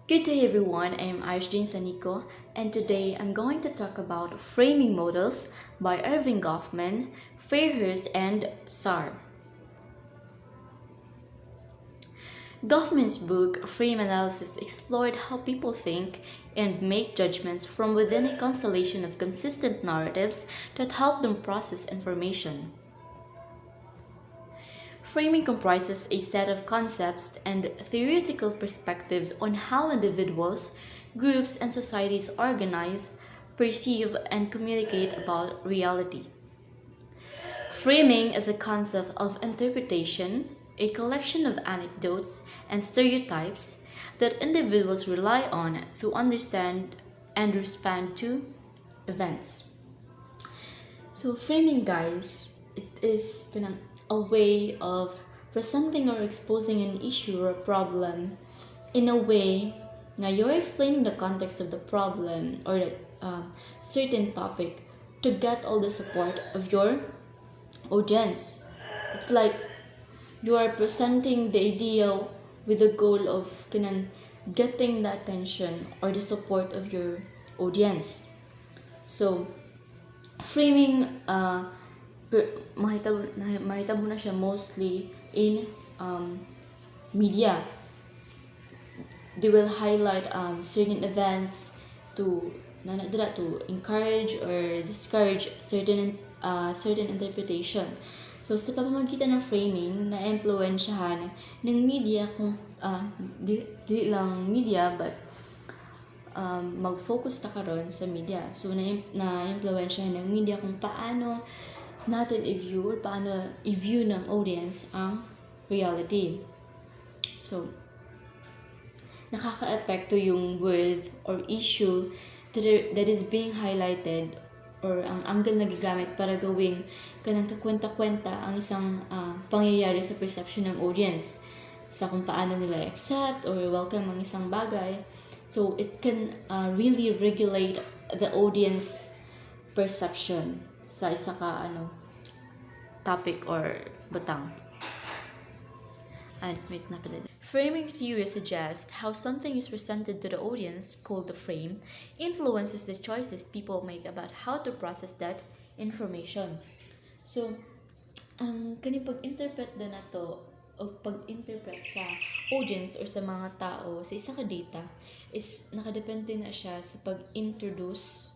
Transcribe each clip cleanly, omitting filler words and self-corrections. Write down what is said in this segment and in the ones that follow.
Good day everyone, I'm SANICO, and today I'm going to talk about framing models by Irving Goffman, Fairhurst, and Sarr. Goffman's book, Frame Analysis, explored how people think and make judgments from within a constellation of consistent narratives that help them process information. Framing comprises a set of concepts and theoretical perspectives on how individuals, groups, and societies organize, perceive, and communicate about reality. Framing is a concept of interpretation, a collection of anecdotes and stereotypes that individuals rely on to understand and respond to events. So framing, guys, it is a way of presenting or exposing an issue or a problem in a way now you're explaining the context of the problem or the certain topic to get all the support of your audience. It's like you are presenting the idea with the goal of getting the attention or the support of your audience. So framing mahitabo na siya mostly in media. They will highlight certain events to encourage or discourage certain interpretation. So sa pamamagitan ng framing, na-influensyahan ng media kung di lang media but mag-focus ta karon sa media. So na-influensyahan ng media kung paano natin i-view or paano i-view ng audience ang reality. So nakaka-epekto yung word or issue that is being highlighted or ang angle na gigamit para gawing kanang kakwenta-kwenta ang isang pangyayari sa perception ng audience sa kung paano nila accept or welcome ang isang bagay. So it can really regulate the audience perception sa isa ka topic or butang. And wait na pala. Framing theory suggests how something is presented to the audience, called the frame, influences the choices people make about how to process that information. So, ang kaning pag-interpret na to o pag-interpret sa audience or sa mga tao sa isa ka data is nakadepende na siya sa pag-introduce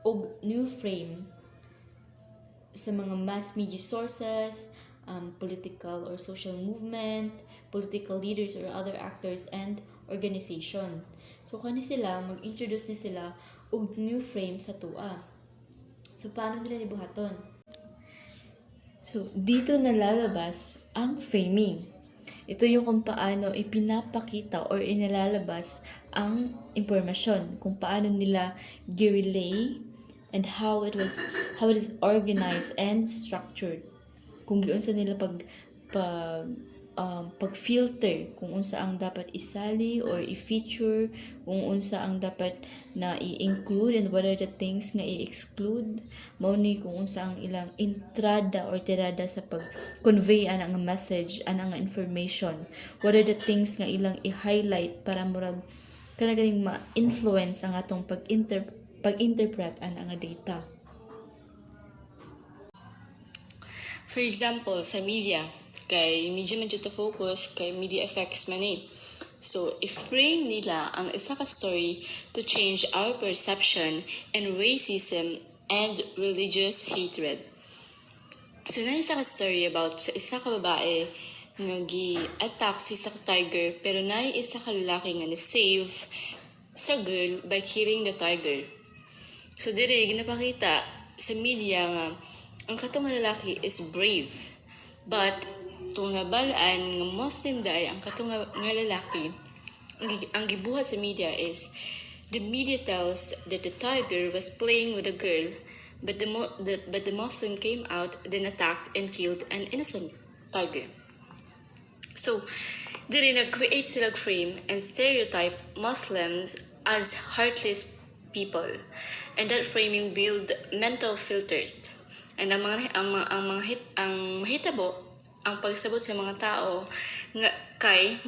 og new frame sa mga mass media sources, political or social movement, political leaders or other actors and organization. So kani sila mag-introduce ni sila og new frame sa tua. So paano nila nibuhaton? So dito nalalabas ang framing. Ito yung kung paano ipinapakita or inalalabas ang impormasyon, kung paano nila gi-relay and how it is organized and structured. Kung giunsa nila pag-filter kung unsa ang dapat isali or i-feature, kung unsa ang dapat na i-include and what are the things nga i-exclude, mao ni kung unsa ang ilang entrada or tirada sa pag-convey anang message, anang information, what are the things nga ilang i-highlight para murag kanaganing ma-influence ang atong pag-interpret anang data. For example, sa media, kay media man to focus, kay media effects man eh. So, i-frame nila ang isa ka story to change our perception and racism and religious hatred. So, na isa ka story about sa isa ka babae nga gi-attack sa isa ka tiger, pero na isa ka lalaki nga na-save sa girl by killing the tiger. So, dire ginapakita sa media nga ang katong lalaki is brave. But, itong nabalaan ng Muslim day, ang katong nga lalaki, ang gibuhat sa media is, the media tells that the tiger was playing with a girl, but the Muslim came out, then attacked and killed an innocent tiger. So, diri nag-create sila frame and stereotype Muslims as heartless people. And that framing build mental filters. And ang mahitabo, ang pagsabot sa mga tao nga kay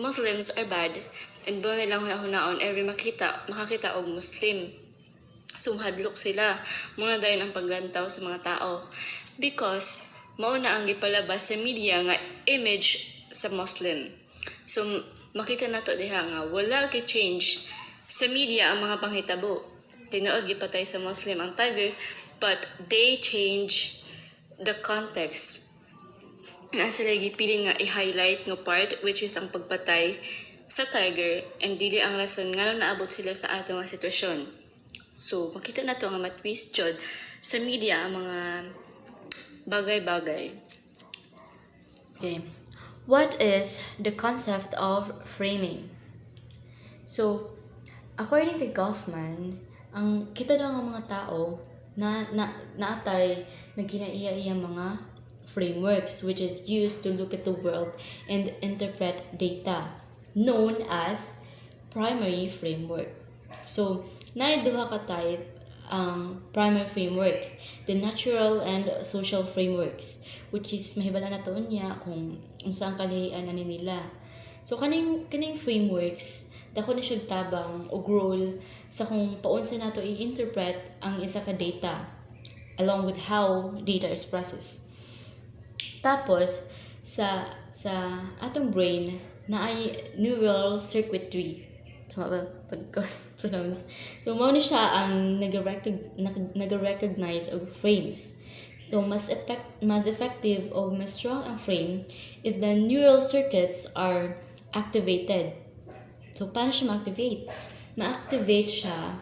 Muslims are bad, And ba nilang hunaon every makakita og Muslim. So hadlok sila. Muna dayon ang paglantaw sa mga tao. Because mao na ang gipalabas sa media nga image sa Muslim. So makita nato diha nga wala kay change sa media ang mga panghitabo. Tinuod gipatay sa Muslim ang tiger, but they change the context. Na sila gipiling nga i-highlight nga part which is ang pagpatay sa tiger and dili ang rason nga naabot sila sa ato nga sitwasyon. So makita nato nga matwist jud sa media ang mga bagay-bagay. Okay. What is the concept of framing? So, according kay Goffman, ang kita daw ng mga tao naatay nagkinaiya mga frameworks which is used to look at the world and interpret data, known as primary framework. So, duha ka type ang primary framework, the natural and social frameworks, which is mahibala na to niya kung unsang kalihian ani nila. So kaning frameworks dako na siya tabang og role sa kung paunsa nato i-interpret ang isa ka data along with how data is processed. Tapos sa atong brain na ay neural circuitry. Tama ba pag-pronounce? So, mao ni siya ang nag-recognize og frames. So, mas effective o mas strong ang frame if the neural circuits are activated. So, paano siya ma-activate? Ma-activate siya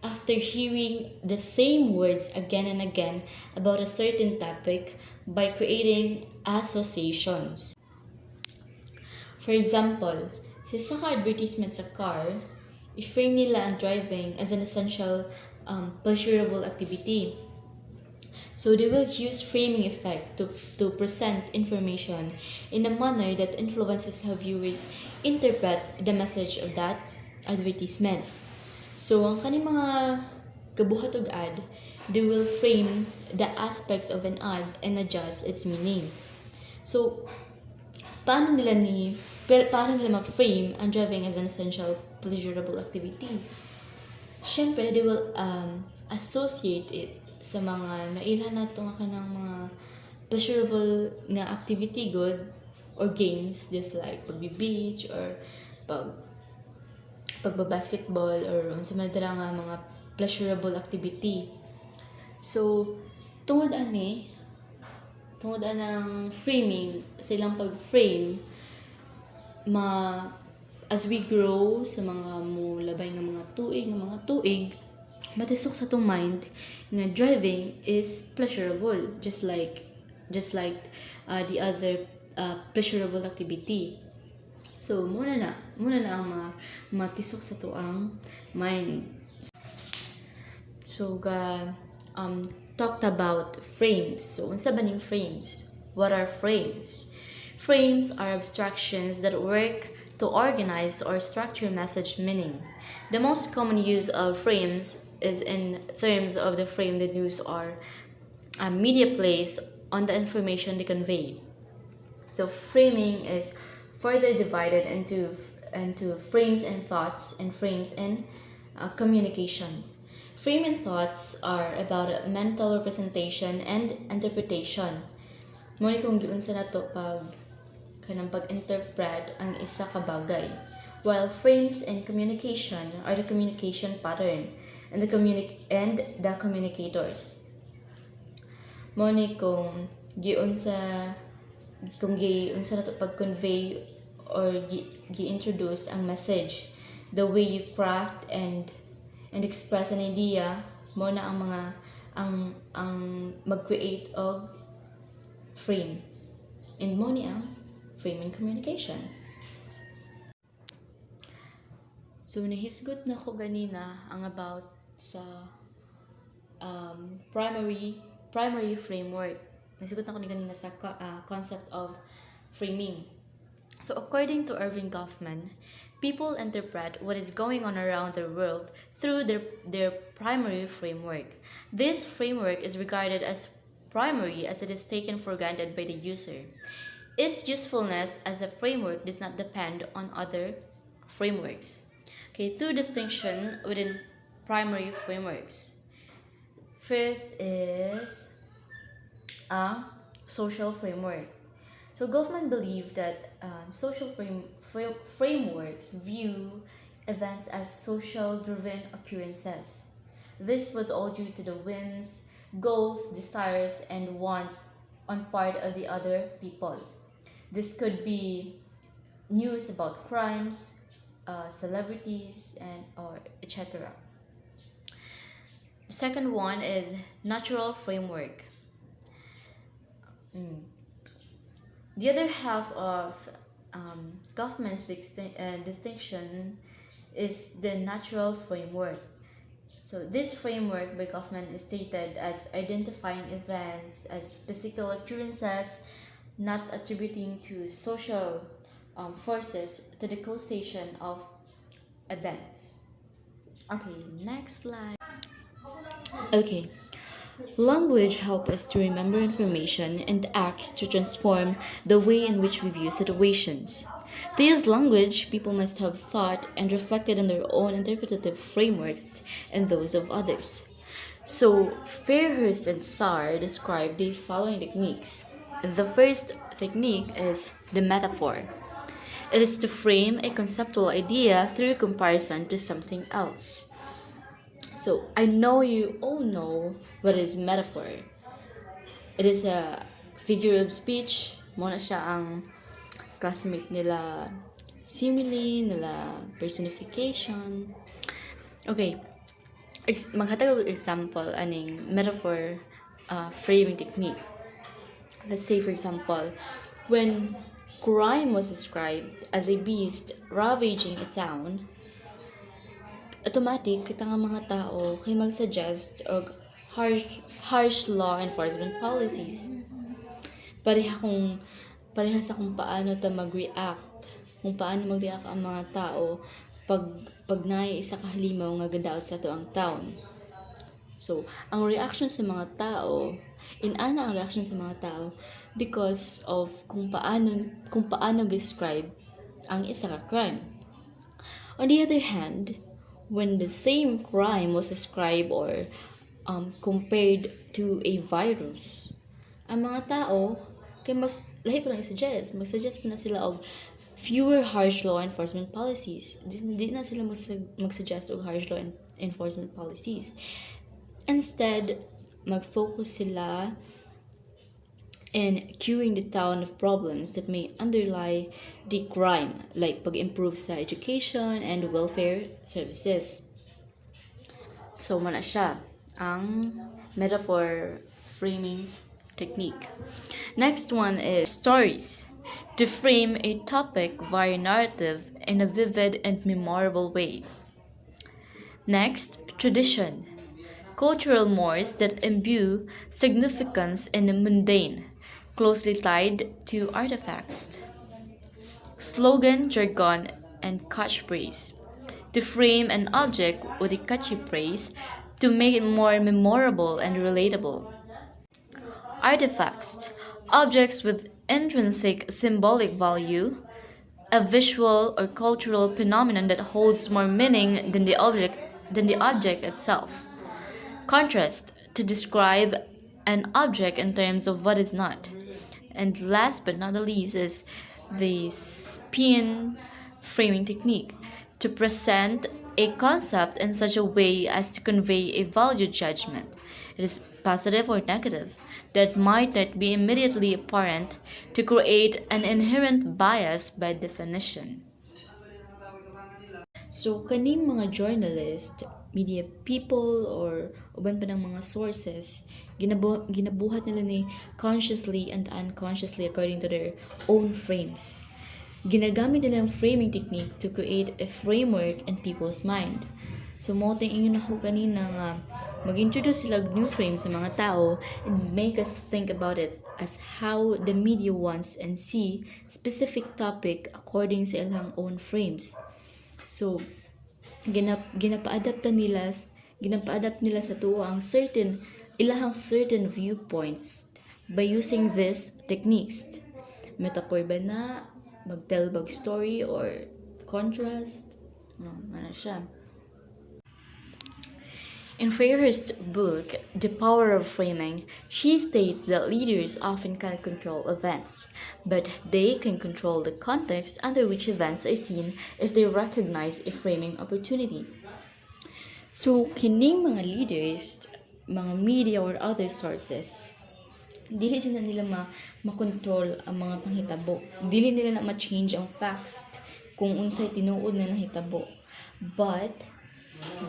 after hearing the same words again and again about a certain topic by creating associations. For example, sa isa ka advertisement sa car, i-frame nila ang driving as an essential pleasurable activity. So they will use framing effect to present information in a manner that influences how viewers interpret the message of that advertisement. So ang kaning mga kabuhat og ad, they will frame the aspects of an ad and adjust its meaning. So paano nila ma-frame ang driving as an essential pleasurable activity? Siyempre, they will associate it sa mga nailhan nato nga kanang mga pleasurable nga activity good or games, just like pagbi-beach or pagba-basketball or unsa man dira nga mga pleasurable activity. So tungod anang framing, sa ilang pag-frame, as we grow sa mga labay nga mga tuig, matisok sa tong mind nga driving is pleasurable, just like the other pleasurable activity. So muna na ang matisok sa tuang mind. So talked about frames. So unsa ba ning frames? What are frames? Frames are abstractions that work to organize or structure message meaning. The most common use of frames is in terms of the frame the news or media plays on the information they convey. So framing is further divided into frames and thoughts and frames and communication. Frame and thoughts are about mental representation and interpretation. Muna kung giunsa nato pag-interpret ang isa ka bagay, while frames and communication are the communication pattern and the communicators. Muna kung giunsa nato pag-convey or gi-introduce ang message, the way you craft and express an idea, mo na ang mag-create og frame, and mo ni ang framing communication. So nahisgot na ko ganina ang about sa primary framework. Nahisgot na ko ni ganina sa concept of framing. So according to Irving Goffman, people interpret what is going on around their world through their primary framework. This framework is regarded as primary as it is taken for granted by the user. Its usefulness as a framework does not depend on other frameworks. Okay, two distinction within primary frameworks. First is a social framework. So government believe that social frameworks view events as social-driven occurrences. This was all due to the whims, goals, desires, and wants on part of the other people. This could be news about crimes, celebrities, and or etc. The second one is natural framework. The other half of government's distinction is the natural framework. So this framework by government is stated as identifying events as physical occurrences, not attributing to social forces to the causation of events. Okay, next slide. Okay, language helps us to remember information and acts to transform the way in which we view situations. To use language, people must have thought and reflected on their own interpretative frameworks and those of others. So, Fairhurst and Sarr describe the following techniques. The first technique is the metaphor. It is to frame a conceptual idea through comparison to something else. So, I know you all know what is metaphor. It is a figure of speech. Muna siya ang classmate nila simile, nila personification. Okay, maghatag og example aning metaphor framing technique. Let's say for example, when crime was described as a beast ravaging a town, automatic kita nga mga tao kay mag-suggest og harsh law enforcement policies. Pareha sa kung paano ta mag-react, kung paano mag-react ang mga tao pag naay isa ka halimaw nga gadaot sa to ang town. So, ang reaction sa mga tao, ang reaction sa mga tao because of kung paano describe ang isa ka crime. On the other hand, when the same crime was described or compared to a virus, ang mga tao kay lahi pa lang mag-suggest pa na sila og fewer harsh law enforcement policies. Di na sila mag-suggest og harsh law enforcement policies. Instead, mag-focus sila in curing the town of problems that may underlie the crime, like pag-improve sa education and welfare services. So, muna siya ang metaphor framing technique. Next one is stories. To frame a topic via narrative in a vivid and memorable way. Next, tradition. Cultural mores that imbue significance in the mundane, closely tied to artifacts. Slogan, jargon, and catchphrase. To frame an object with a catchy phrase to make it more memorable and relatable. Artifacts. Objects with intrinsic symbolic value, a visual or cultural phenomenon that holds more meaning than the object itself. Contrast, to describe an object in terms of what is not. And last but not the least is the spin framing technique, to present a concept in such a way as to convey a value judgment. It is positive or negative that might not be immediately apparent, to create an inherent bias by definition. So, kaning mga journalist, media people, or uban pa ng mga sources, ginabuhat nila ni consciously and unconsciously according to their own frames. Ginagamit nila ang framing technique to create a framework in people's mind. So, mo tingin ako kanina nga mag-introduce sila new frames sa mga tao and make us think about it as how the media wants and see specific topic according sa ilang own frames. So, ginapa-adapt nila sa tuo ang ilahang certain viewpoints by using these techniques. Metaphor ba na, mag-tell bag story, or contrast. No, ano siya. In Freyr's book, The Power of Framing, she states that leaders often can't control events, but they can control the context under which events are seen if they recognize a framing opportunity. So, kining mga leaders, mga media or other sources, dili dyan na nila makontrol ang mga panghitabo. Dili nila na ma-change ang facts kung unsay tinuod na nahitabo. But,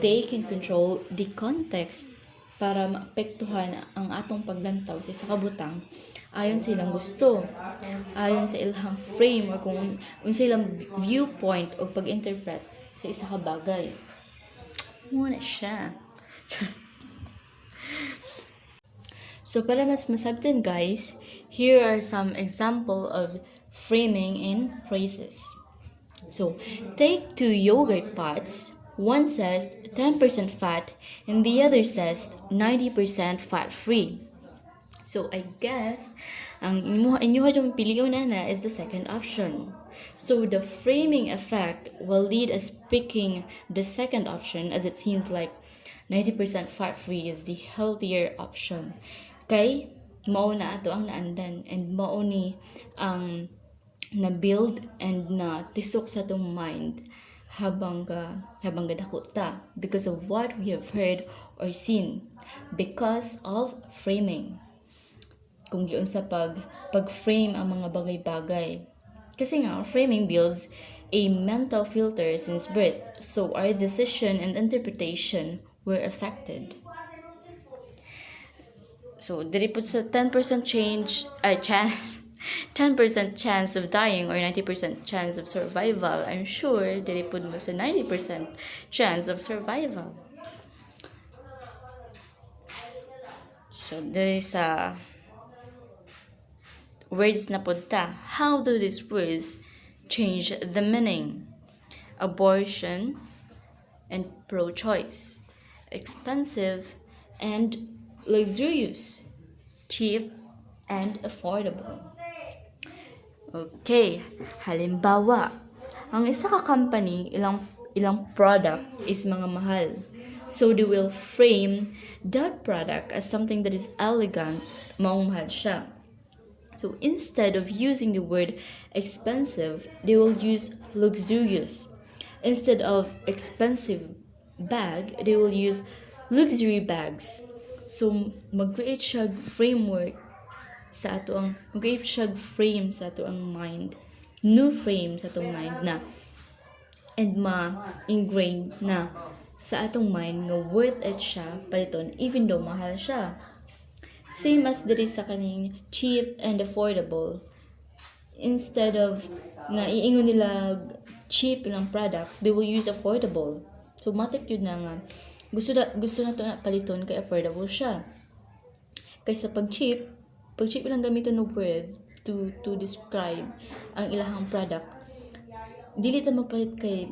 they can control the context para maapektuhan ang atong paglantaw sa isa ka butang ayon sa ilang gusto, ayon sa ilang frame or kung unsay ilang viewpoint o pag-interpret sa isa ka bagay. Muna siya. So, para mas masabtan guys, here are some example of framing in phrases. So, take two yogurt pots. One says 10% fat and the other says 90% fat-free. So, I guess, ang inyuha yung piliw na is the second option. So, the framing effect will lead us picking the second option as it seems like 90% fat-free is the healthier option. Kay, mao na ato ang naandan and mao ni ang na-build and na tisok sa itong mind habang gadako ta because of what we have heard or seen because of framing. Kung giun sa pag-frame ang mga bagay-bagay. Kasi nga, framing builds a mental filter since birth, so our decision and interpretation were affected. So, diri po sa 10% chance 10% chance of dying or 90% chance of survival, I'm sure diri po mo sa 90% chance of survival. So, diri sa words na punta, how do these words change the meaning? Abortion and pro-choice, expensive and luxurious, cheap and affordable. Okay, halimbawa, ang isa ka company, ilang product is mga mahal. So they will frame that product as something that is elegant, maong mahal siya. So instead of using the word expensive, they will use luxurious. Instead of expensive bag, they will use luxury bags. So, mag-create siya framework sa ato ang, mag-create siya frame sa ato ang mind. New frame sa atong mind na and ma-ingrain na sa atong mind nga worth it siya paliton even though mahal siya. Same as diri sa kaning cheap and affordable. Instead of nga iingon nila cheap lang product, they will use affordable. So, matik yun na nga gusto na to na paliton kay affordable siya. Kaysa pag cheap lang gamiton ng word to describe ang ilahang product. Dili ta mapalit kay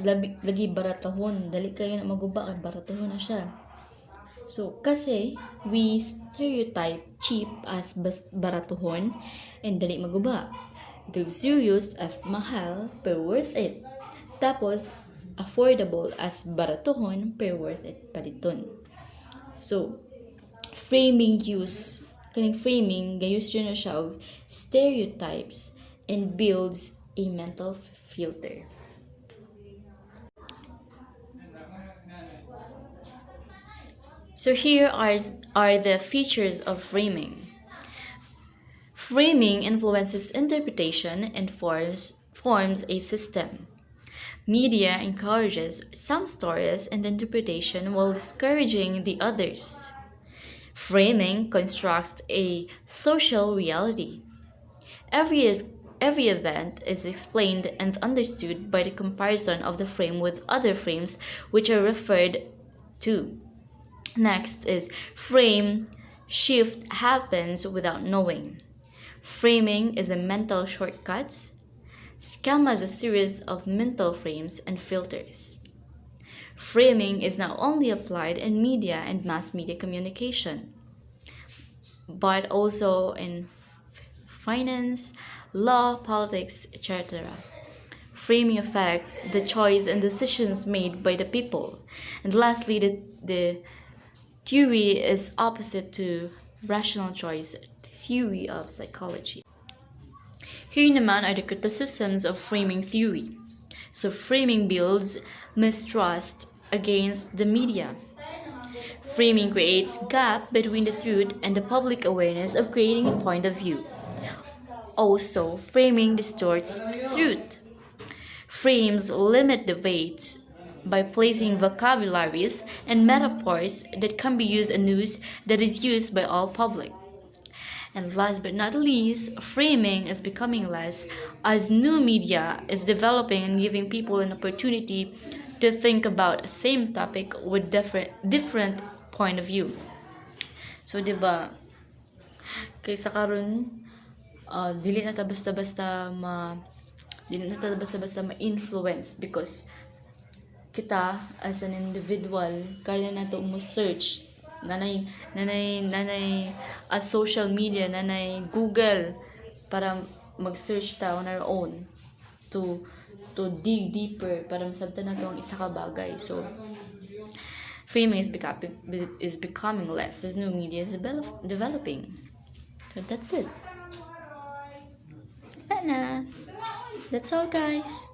lagi baratahon, dali kayo na maguba kay baratahon na siya. So kasi we stereotype cheap as baratuhon and dali maguba. Luxurious as mahal pero worth it. Tapos affordable as baratuhon pero worth it paliton. So, framing gayus yun na siya og stereotypes and builds a mental filter. So here are the features of framing. Framing influences interpretation and forms a system. Media encourages some stories and interpretation while discouraging the others. Framing constructs a social reality. Every event is explained and understood by the comparison of the frame with other frames which are referred to. Next is frame shift happens without knowing. Framing is a mental shortcut. Schema is a series of mental frames and filters. Framing is not only applied in media and mass media communication, but also in finance, law, politics, etc. framing affects the choice and decisions made by the people. And lastly, the theory is opposite to rational choice, theory of psychology. Here naman are the criticisms of framing theory. So framing builds mistrust against the media. Framing creates gap between the truth and the public awareness of creating a point of view. Also, framing distorts truth. Frames limit debate by placing vocabularies and metaphors that can be used in news that is used by all public. And last but not least, framing is becoming less as new media is developing and giving people an opportunity to think about the same topic with different point of view. So, di ba, kaysa karon dili na ta basta-basta ma-influence because kita as an individual kaya na to mo search nanay as social media nanay Google para mag-search ta on our own to dig deeper para masabtan na to ang isa ka bagay. So framing is becoming less as new media is developing. So that's it. That's all, guys.